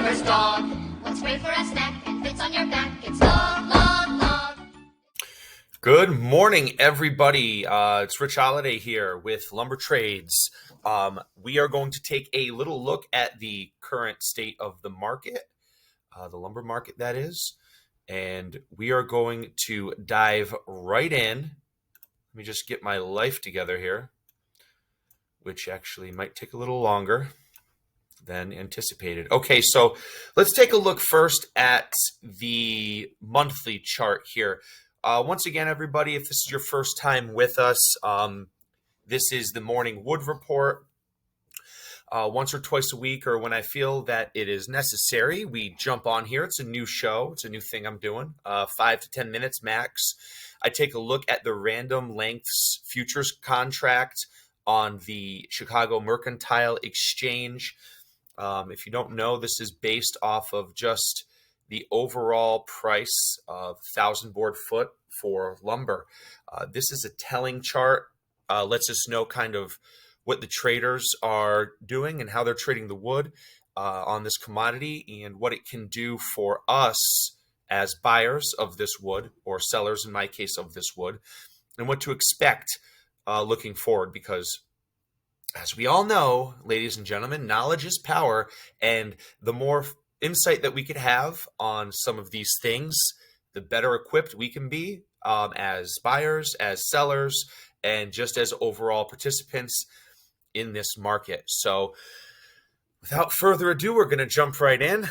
neighbor's dog. What's great for a snack and fits on your back? It's log, log, log. Good morning, everybody. It's Rich Holiday here with Lumber Trades. We are going to take a little look at the current state of the market, the lumber market, that is. And we are going to dive right in. Let me just get my life together here, which actually might take a little longer than anticipated. Okay, so let's take a look first at the monthly chart here. Once again, everybody, if this is your first time with us, this is the morning wood report. Once or twice a week, or when I feel that it is necessary, we jump on here. It's a new show. It's a new thing I'm doing. 5 to 10 minutes max. I take a look at the random lengths futures contract on the Chicago Mercantile Exchange. If you don't know, this is based off of just the overall price of 1,000 board foot for lumber. This is a telling chart. Lets us know kind of what the traders are doing and how they're trading the wood on this commodity, and what it can do for us as buyers of this wood, or sellers in my case of this wood, and what to expect looking forward. Because as we all know, ladies and gentlemen, knowledge is power, and the more insight that we could have on some of these things, the better equipped we can be as buyers, as sellers, and just as overall participants in this market. So without further ado, we're going to jump right in.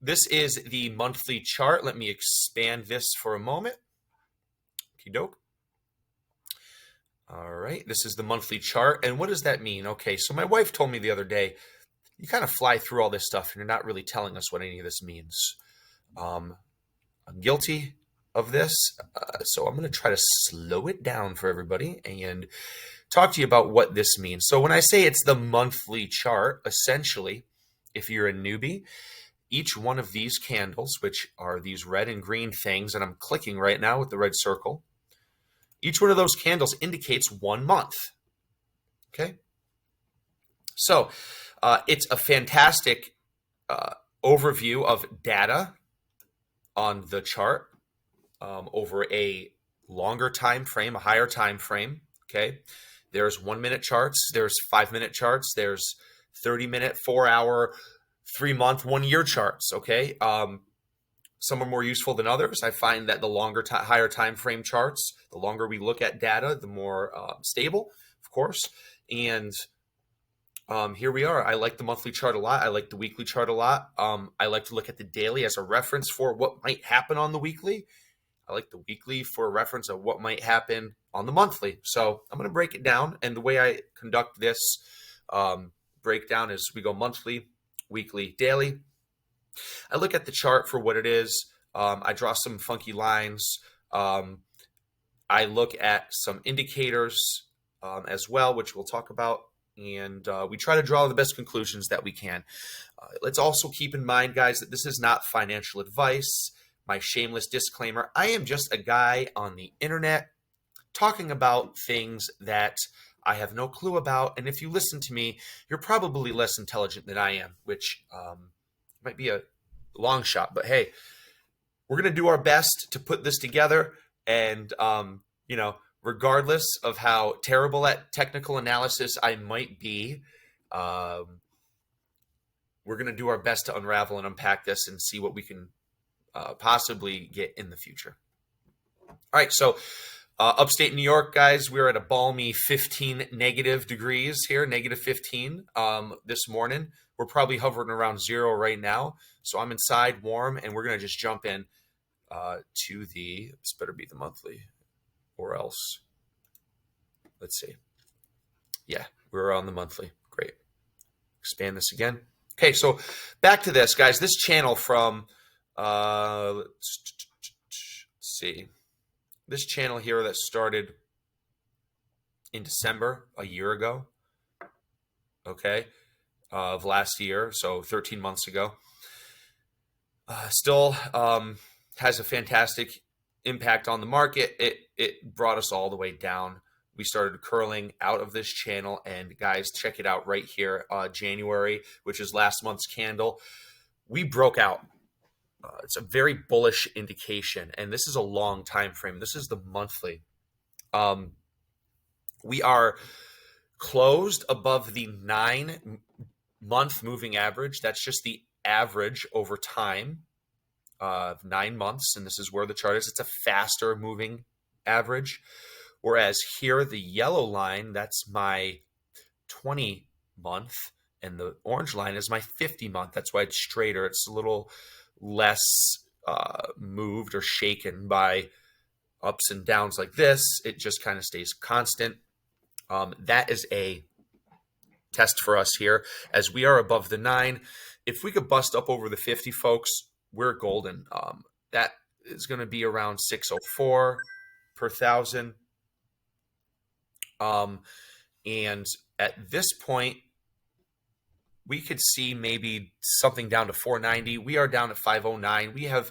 This is the monthly chart. Let me expand this for a moment. Okie doke. All right, this is the monthly chart. And what does that mean? Okay, so my wife told me the other day, you kind of fly through all this stuff and you're not really telling us what any of this means. I'm guilty of this, so I'm going to try to slow it down for everybody and talk to you about what this means. So when I say it's the monthly chart, essentially, if you're a newbie, each one of these candles, which are these red and green things, and I'm clicking right now with the red circle, each one of those candles indicates 1 month. Okay? So it's a fantastic overview of data on the chart over a longer time frame, a higher time frame. Okay? There's 1 minute charts, there's 5 minute charts, there's 30 minute, 4 hour, 3 month, 1 year charts. Okay. Some are more useful than others. I find that the longer, higher time frame charts, the longer we look at data, the more stable, of course. And here we are. I like the monthly chart a lot. I like the weekly chart a lot. I like to look at the daily as a reference for what might happen on the weekly. I like the weekly for a reference of what might happen on the monthly. So I'm going to break it down. And the way I conduct this breakdown is we go monthly, weekly, daily. I look at the chart for what it is. I draw some funky lines. I look at some indicators as well, which we'll talk about. And we try to draw the best conclusions that we can. Let's also keep in mind, guys, that this is not financial advice. My shameless disclaimer, I am just a guy on the internet talking about things that I have no clue about. And if you listen to me, you're probably less intelligent than I am, which might be a long shot. But hey, we're going to do our best to put this together. And, regardless of how terrible at technical analysis I might be, we're going to do our best to unravel and unpack this and see what we can possibly get in the future. All right, so upstate New York, guys, we're at a balmy 15 negative degrees here, negative 15 this morning. We're probably hovering around 0 right now. So I'm inside warm, and we're going to just jump in to this better be the monthly, or else, let's see. Yeah, we're on the monthly. Great. Expand this again. Okay, so back to this, guys. This channel from, let's see. This channel here that started in December, a year ago, okay, of last year, so 13 months ago, still has a fantastic impact on the market. It brought us all the way down we started curling out of this channel. And guys, check it out right here. January, which is last month's candle, we broke out. It's a very bullish indication, and this is a long time frame. This is the monthly. We are closed above the 9-month moving average. That's just the average over time of 9 months, and this is where the chart is. It's a faster moving average. Whereas here, the yellow line, that's my 20 month, and the orange line is my 50 month. That's why it's straighter. It's a little less moved or shaken by ups and downs like this. It just kind of stays constant. That is a test for us here as we are above the 9. If we could bust up over the 50, folks, we're golden. That is going to be around 604 per thousand. And at this point, we could see maybe something down to 490. We are down at 509. We have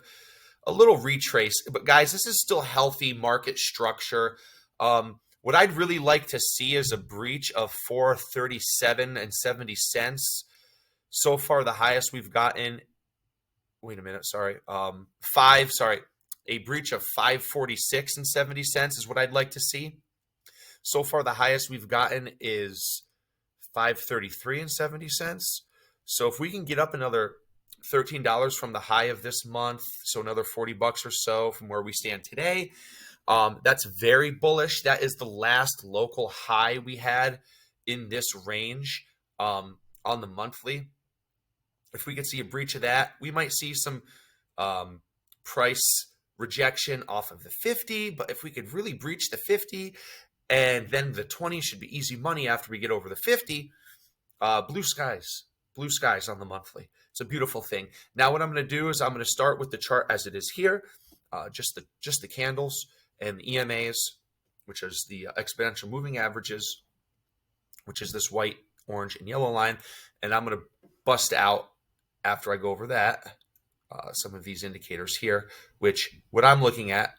a little retrace, but guys, this is still healthy market structure. What I'd really like to see is a breach of 437 and 70 cents. So far, the highest we've gotten, wait a minute, sorry, a breach of 546 and 70 cents is what I'd like to see. So far, the highest we've gotten is 533 and 70 cents. So if we can get up another $13 from the high of this month, so another 40 bucks or so from where we stand today, that's very bullish. That is the last local high we had in this range on the monthly. If we could see a breach of that, we might see some price rejection off of the 50. But if we could really breach the 50, and then the 20 should be easy money after we get over the 50. Blue skies on the monthly. It's a beautiful thing. Now what I'm going to do is I'm going to start with the chart as it is here, just the candles and the EMAs, which is the exponential moving averages, which is this white, orange, and yellow line. And I'm going to bust out after I go over that some of these indicators here, which what I'm looking at,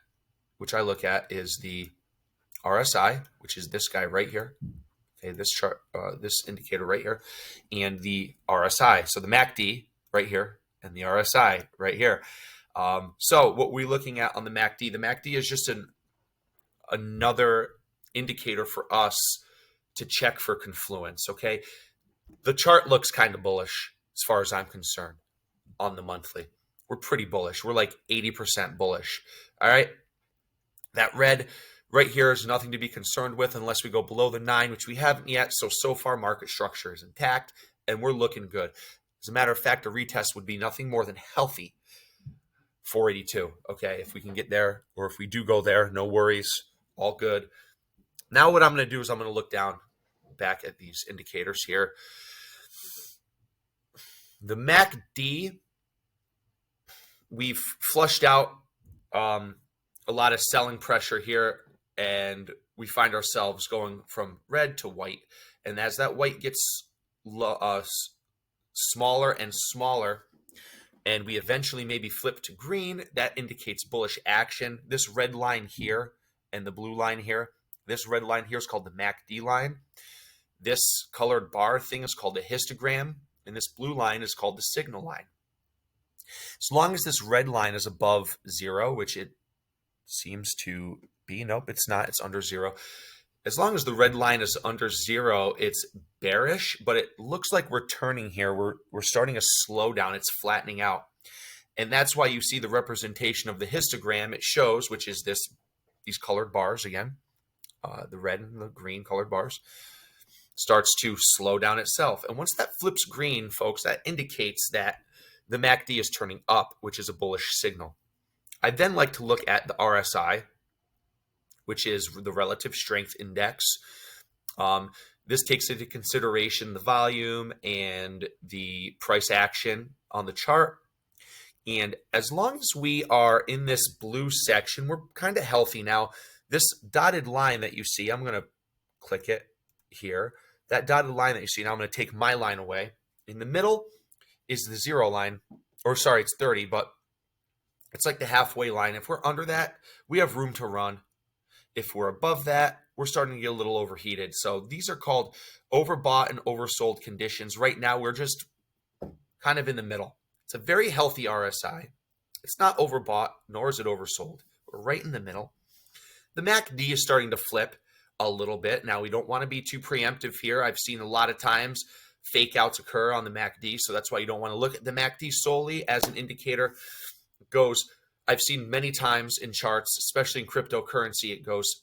which I look at is the RSI, which is this guy right here. Okay, this chart, this indicator right here, and the RSI. So the MACD right here and the RSI right here. So what we're looking at on the MACD is just another indicator for us to check for confluence. Okay, the chart looks kind of bullish as far as I'm concerned on the monthly. We're pretty bullish. We're like 80% bullish. All right, that red right here is nothing to be concerned with unless we go below the 9, which we haven't yet. So far, market structure is intact, and we're looking good. As a matter of fact, a retest would be nothing more than healthy. 482, okay? If we can get there, or if we do go there, no worries, all good. Now what I'm going to do is I'm going to look down back at these indicators here. The MACD, we've flushed out a lot of selling pressure here, and we find ourselves going from red to white. And as that white gets smaller and smaller, and we eventually maybe flip to green, that indicates bullish action. This red line here and the blue line here, this red line here is called the MACD line. This colored bar thing is called a histogram, and this blue line is called the signal line. As long as this red line is above 0, which it seems to be, nope, it's not, it's under 0. As long as the red line is under 0, it's bearish, but it looks like we're turning here. We're starting a slowdown. It's flattening out. And that's why you see the representation of the histogram it shows, which is these colored bars again, the red and the green colored bars, starts to slow down itself. And once that flips green, folks, that indicates that the MACD is turning up, which is a bullish signal. I then like to look at the RSI, which is the relative strength index. This takes into consideration the volume and the price action on the chart. And as long as we are in this blue section, we're kind of healthy. Now, this dotted line that you see, I'm going to click it here. That dotted line that you see, now I'm going to take my line away. In the middle is the 0 line, or sorry, it's 30, but it's like the halfway line. If we're under that, we have room to run. If we're above that, we're starting to get a little overheated. So these are called overbought and oversold conditions. Right now, we're just kind of in the middle. It's a very healthy RSI. It's not overbought, nor is it oversold. We're right in the middle. The MACD is starting to flip a little bit. Now, we don't want to be too preemptive here. I've seen a lot of times fake outs occur on the MACD, so that's why you don't want to look at the MACD solely as an indicator. It goes, I've seen many times in charts, especially in cryptocurrency, it goes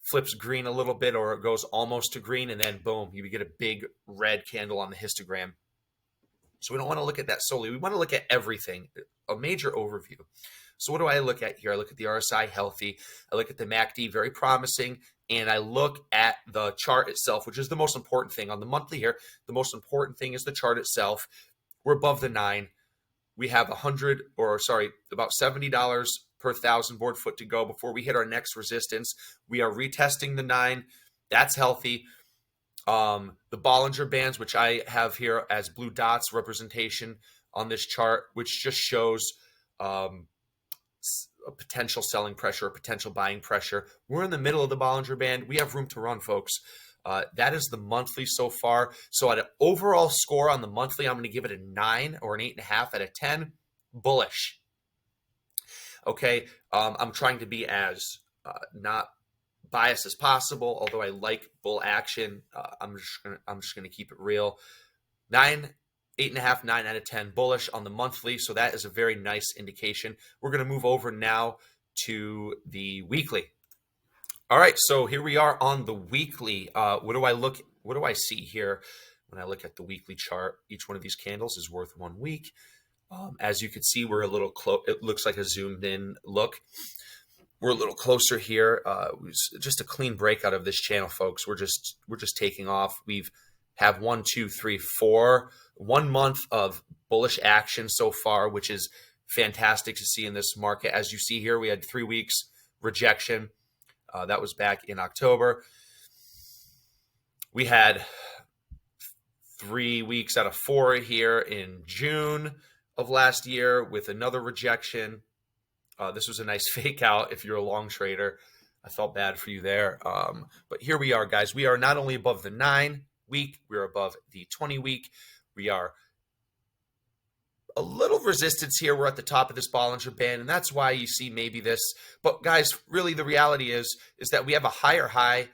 flips green a little bit, or it goes almost to green, and then boom, you get a big red candle on the histogram. So we don't want to look at that solely. We want to look at everything, a major overview. So what do I look at here? I look at the RSI healthy. I look at the MACD very promising. And I look at the chart itself, which is the most important thing. On the monthly here, the most important thing is the chart itself. We're above the 9. We have about $70 per 1,000 board foot to go before we hit our next resistance. We are retesting the 9. That's healthy. The Bollinger Bands, which I have here as blue dots representation on this chart, which just shows a potential selling pressure, a potential buying pressure. We're in the middle of the Bollinger Band. We have room to run, folks. That is the monthly so far. So at an overall score on the monthly, I'm going to give it a 9 or an 8.5 out of 10. Bullish. Okay, I'm trying to be as not biased as possible, although I like bull action. I'm just gonna keep it real. 8.5, 9 out of 10 bullish on the monthly. So that is a very nice indication. We're going to move over now to the weekly. All right. So here we are on the weekly. What do I see here when I look at the weekly chart? Each one of these candles is worth 1 week. As you can see, we're a little close. It looks like a zoomed in look. We're a little closer here. Just a clean breakout of this channel, folks. We're just taking off. We've have 1 month of bullish action so far, which is fantastic to see in this market. As you see here, we had 3 weeks rejection. That was back in October. We had 3 weeks out of 4 here in June of last year with another rejection. This was a nice fake out if you're a long trader. I felt bad for you there. But here we are, guys. We are not only above the 9 week, we're above the 20 week. We are a little resistance here. We're at the top of this Bollinger Band, and that's why you see maybe this. But guys, really the reality is that we have a higher high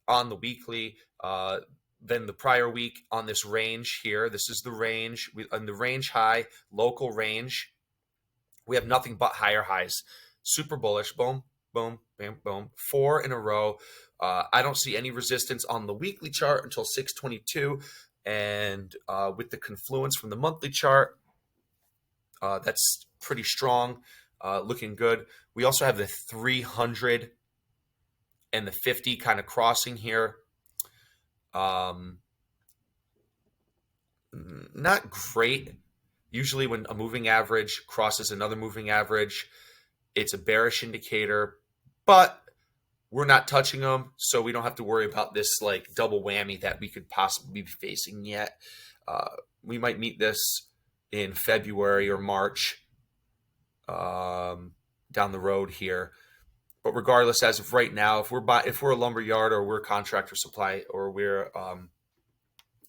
on the weekly than the prior week on this range here. This is the range. On the range high, local range, we have nothing but higher highs. Super bullish. Boom, boom, bam, boom. 4 in a row. I don't see any resistance on the weekly chart until 622. And with the confluence from the monthly chart, that's pretty strong, looking good. We also have the 300 and the 50 kind of crossing here. Not great. Usually when a moving average crosses another moving average, it's a bearish indicator, but we're not touching them, so we don't have to worry about this like double whammy that we could possibly be facing yet. We might meet this in February or March down the road here. But regardless, as of right now, if we're a lumber yard or we're a contractor supply or we're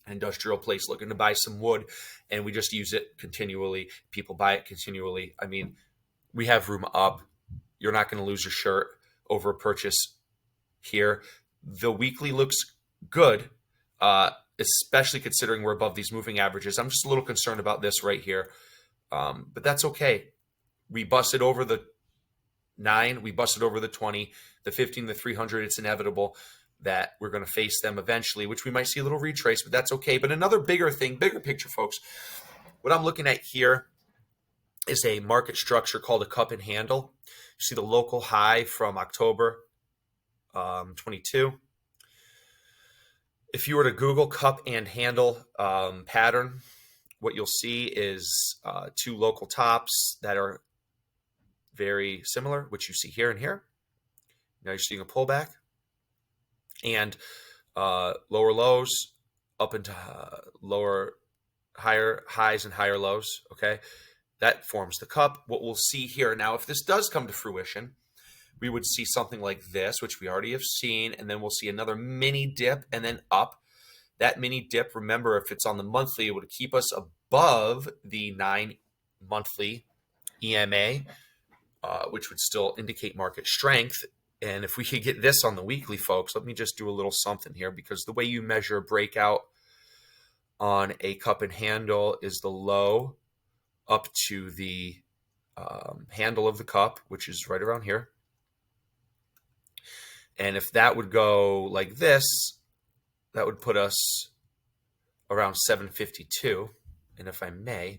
industrial place looking to buy some wood and we just use it continually, people buy it continually. I mean, we have room up. You're not going to lose your shirt over a purchase here. The weekly looks good, especially considering we're above these moving averages. I'm just a little concerned about this right here, but that's okay. We busted over the 9, we busted over the 20, the 15, the 300. It's inevitable that we're going to face them eventually, which we might see a little retrace, but that's okay. But another bigger thing, bigger picture, folks, what I'm looking at here is a market structure called a cup and handle. You see the local high from October 22. If you were to Google cup and handle pattern, what you'll see is 2 local tops that are very similar, which you see here and here. Now you're seeing a pullback and lower lows up into higher highs and higher lows. Okay, that forms the cup. What we'll see here now, if this does come to fruition, we would see something like this, which we already have seen, and then we'll see another mini dip and then up. That mini dip, remember, if it's on the monthly, it would keep us above the 9 monthly EMA, which would still indicate market strength. And if we could get this on the weekly, folks, let me just do a little something here, because the way you measure a breakout on a cup and handle is the low up to the handle of the cup, which is right around here. And if that would go like this, that would put us around 752. And if I may, I'm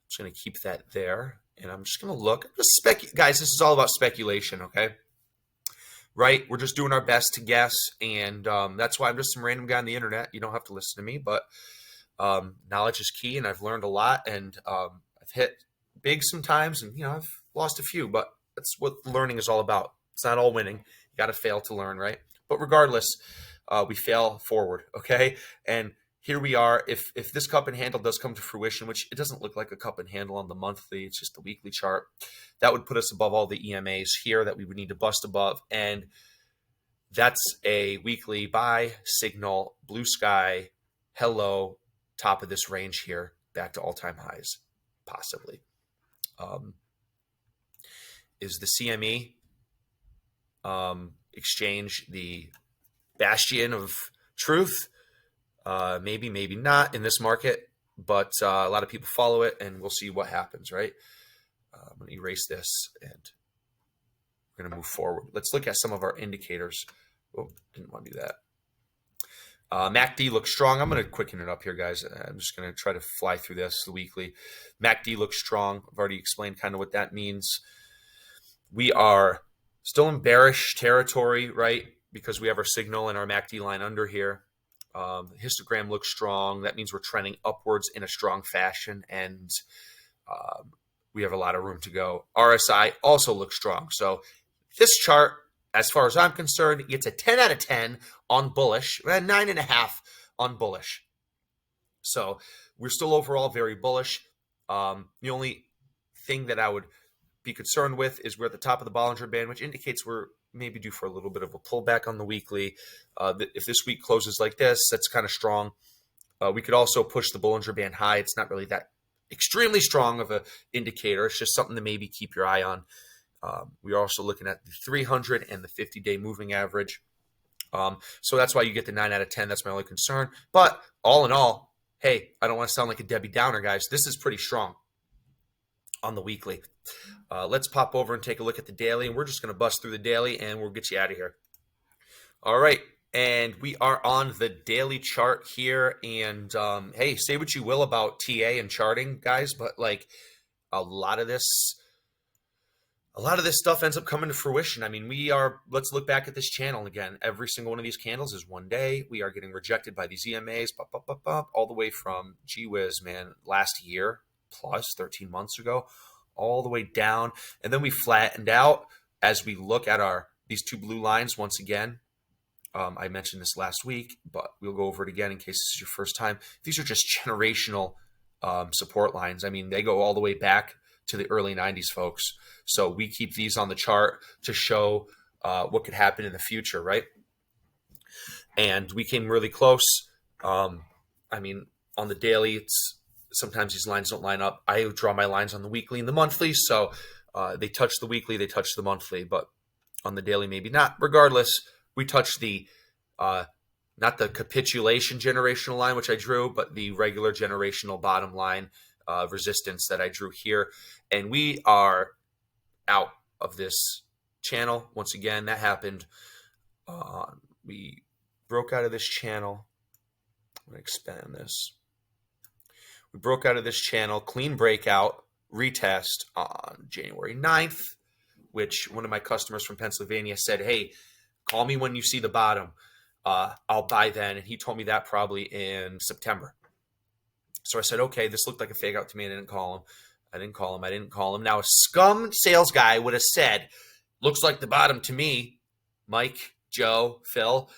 just going to keep that there. And I'm just going to look. Guys, this is all about speculation, okay? Right? We're just doing our best to guess. And that's why I'm just some random guy on the internet. You don't have to listen to me, but knowledge is key. And I've learned a lot. And I've hit big sometimes. And, I've lost a few. But that's what learning is all about. It's not all winning. You got to fail to learn, right? But regardless, we fail forward, okay? And here we are. If this cup and handle does come to fruition, which it doesn't look like a cup and handle on the monthly, it's just the weekly chart, that would put us above all the EMAs here that we would need to bust above. And that's a weekly buy signal, blue sky, hello, top of this range here, back to all-time highs, possibly. Is the CME exchange the bastion of truth? Maybe, maybe not in this market, but a lot of people follow it, and we'll see what happens, right? I'm going to erase this, and we're going to move forward. Let's look at some of our indicators. Oh, didn't want to do that. MACD looks strong. I'm going to quicken it up here, guys. I'm just going to try to fly through this the weekly. MACD looks strong. I've already explained kind of what that means. We are still in bearish territory, right? Because we have our signal and our MACD line under here. Histogram looks strong. That means we're trending upwards in a strong fashion, and we have a lot of room to go. RSI also looks strong. So this chart, as far as I'm concerned, gets a 10 out of 10 on bullish, and 9.5 on bullish. So we're still overall very bullish. The only thing that I would be concerned with is we're at the top of the Bollinger Band, which indicates we're maybe due for a little bit of a pullback on the weekly. If this week closes like this, that's kind of strong. We could also push the Bollinger Band high. It's not really that extremely strong of an indicator. It's just something to maybe keep your eye on. We are also looking at the 300 and the 50-day moving average. So that's why you get the 9 out of 10. That's my only concern. But all in all, hey, I don't want to sound like a Debbie Downer, guys. This is pretty strong on the weekly. Let's pop over and take a look at the daily, and we're just going to bust through the daily, and we'll get you out of here. All right, and we are on the daily chart here, and hey, say what you will about TA and charting, guys, but like a lot of this stuff ends up coming to fruition. I mean, let's look back at this channel again. Every single one of these candles is one day. We are getting rejected by these EMAs, all the way from, gee whiz, man, last year plus 13 months ago, all the way down. And then we flattened out as we look at these two blue lines once again. I mentioned this last week, but we'll go over it again in case this is your first time. These are just generational support lines. I mean, they go all the way back to the early 90s, folks. So we keep these on the chart to show what could happen in the future, right? And we came really close. I mean, on the daily, sometimes these lines don't line up. I draw my lines on the weekly and the monthly, so they touch the weekly, they touch the monthly, but on the daily, maybe not. Regardless, we touch the not the capitulation generational line, which I drew, but the regular generational bottom line resistance that I drew here. And we are out of this channel. Once again, that happened. We broke out of this channel. I'm going to expand this. We broke out of this channel, clean breakout, retest on January 9th, which one of my customers from Pennsylvania said, hey, call me when you see the bottom. I'll buy then. And he told me that probably in September. So I said, okay, this looked like a fake out to me. I didn't call him. Now, a scum sales guy would have said, looks like the bottom to me, Mike, Joe, Phil,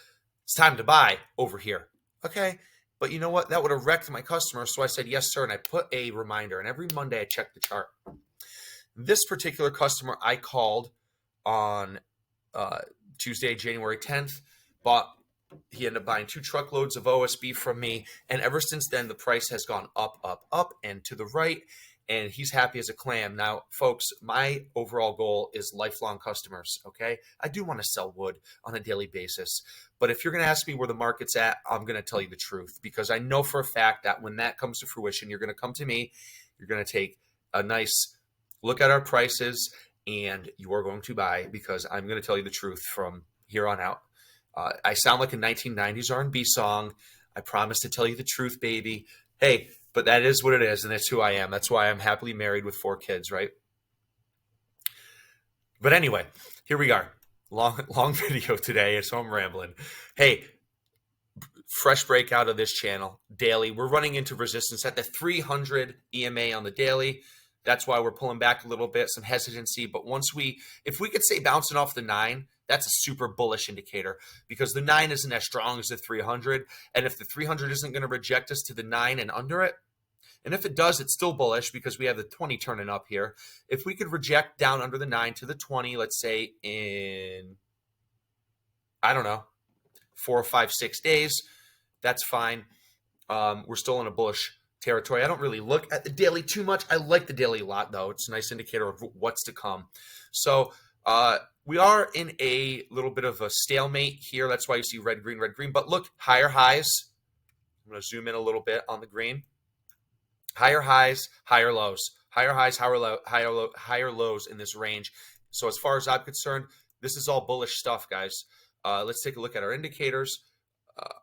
it's time to buy over here. Okay. But you know what? That would have wrecked my customer. So I said, yes, sir. And I put a reminder. And every Monday I check the chart. This particular customer I called on uh, Tuesday, January 10th. He ended up buying 2 truckloads of OSB from me. And ever since then, the price has gone up, up, up, and to the right. And he's happy as a clam. Now, folks, my overall goal is lifelong customers, okay? I do want to sell wood on a daily basis. But if you're going to ask me where the market's at, I'm going to tell you the truth, because I know for a fact that when that comes to fruition, you're going to come to me, you're going to take a nice look at our prices, and you are going to buy, because I'm going to tell you the truth from here on out. I sound like a 1990s R&B song. I promise to tell you the truth, baby. Hey, but that is what it is, and that's who I am. That's why I'm happily married with 4 kids, right? But anyway, here we are. Long video today, so I'm rambling. Hey, fresh breakout of this channel, daily. We're running into resistance at the 300 EMA on the daily. That's why we're pulling back a little bit, some hesitancy. But if we could say bouncing off the 9, that's a super bullish indicator, because the 9 isn't as strong as the 300. And if the 300 isn't going to reject us to the 9 and under it, and if it does, it's still bullish because we have the 20 turning up here. If we could reject down under the 9 to the 20, let's say in, I don't know, 4 or 5, 6 days, that's fine. We're still in a bullish territory. I don't really look at the daily too much. I like the daily a lot, though. It's a nice indicator of what's to come. So we are in a little bit of a stalemate here. That's why you see red, green, red, green. But look, higher highs. I'm going to zoom in a little bit on the green. Higher highs, higher lows. Higher highs, higher lows in this range. So as far as I'm concerned, this is all bullish stuff, guys. Let's take a look at our indicators.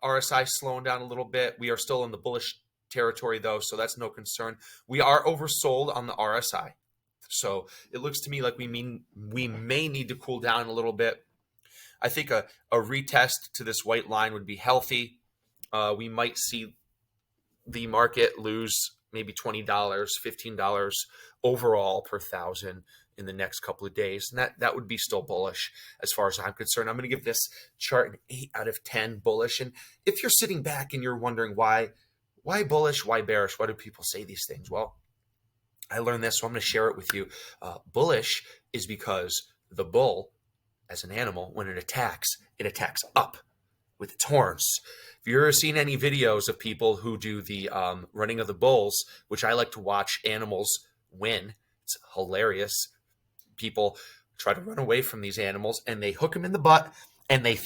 RSI slowing down a little bit. We are still in the bullish territory, though, so that's no concern. We are oversold on the RSI. So it looks to me like we may need to cool down a little bit. I think a retest to this white line would be healthy. We might see the market lose maybe $20, $15 overall per thousand in the next couple of days. And that would be still bullish as far as I'm concerned. I'm going to give this chart an 8 out of 10 bullish. And if you're sitting back and you're wondering why bullish, why bearish, why do people say these things? Well, I learned this, so I'm going to share it with you. Bullish is because the bull, as an animal, when it attacks up with its horns. If you've ever seen any videos of people who do the running of the bulls, which I like to watch animals win, it's hilarious. People try to run away from these animals, and they hook them in the butt, and they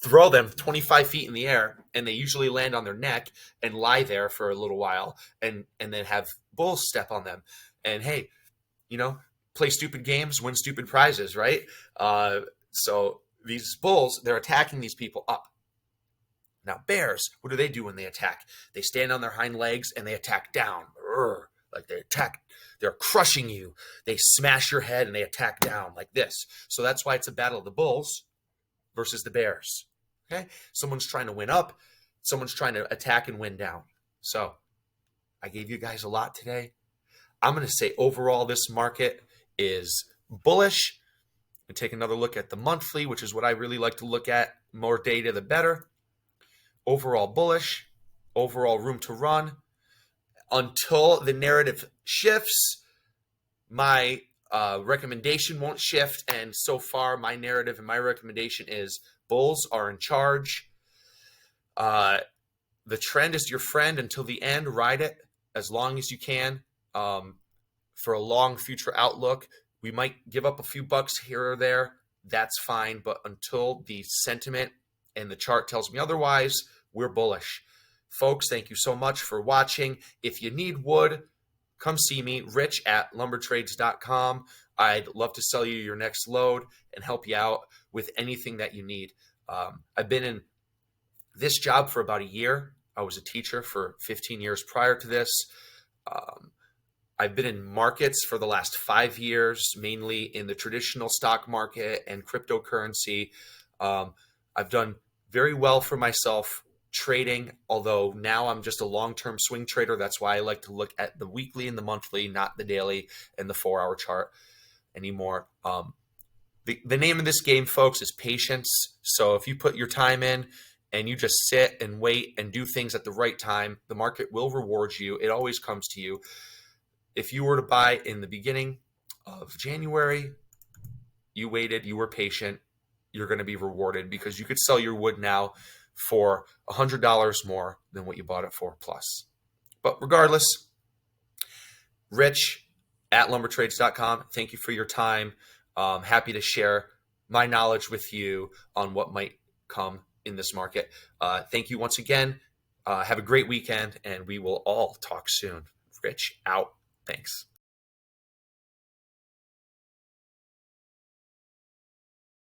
throw them 25 feet in the air, and they usually land on their neck and lie there for a little while, and then have bulls step on them. And hey, play stupid games, win stupid prizes, right? So these bulls, they're attacking these people up. Now, bears, what do they do when they attack? They stand on their hind legs and they attack down. Like they're crushing you. They smash your head and they attack down like this. So that's why it's a battle of the bulls versus the bears. Okay? Someone's trying to win up. Someone's trying to attack and win down. So I gave you guys a lot today. I'm going to say overall this market is bullish. We take another look at the monthly, which is what I really like to look at. More data, the better. Overall bullish, overall room to run. Until the narrative shifts, my recommendation won't shift. And so far, my narrative and my recommendation is bulls are in charge. The trend is your friend until the end. Ride it as long as you can for a long future outlook. We might give up a few bucks here or there. That's fine. But until the sentiment and the chart tells me otherwise, we're bullish. Folks, thank you so much for watching. If you need wood, come see me, rich@lumbertrades.com. I'd love to sell you your next load and help you out with anything that you need. I've been in this job for about a year. I was a teacher for 15 years prior to this. I've been in markets for the last 5 years, mainly in the traditional stock market and cryptocurrency. I've done very well for myself trading, although now I'm just a long-term swing trader. That's why I like to look at the weekly and the monthly, not the daily and the 4-hour chart anymore. The name of this game, folks, is patience. So if you put your time in and you just sit and wait and do things at the right time, the market will reward you. It always comes to you. If you were to buy in the beginning of January, you waited, you were patient, you're going to be rewarded, because you could sell your wood now for $100 more than what you bought it for plus. But regardless, Rich at lumbertrades.com, thank you for your time. Happy to share my knowledge with you on what might come in this market. Thank you once again. Have a great weekend, and we will all talk soon. Rich out. Thanks.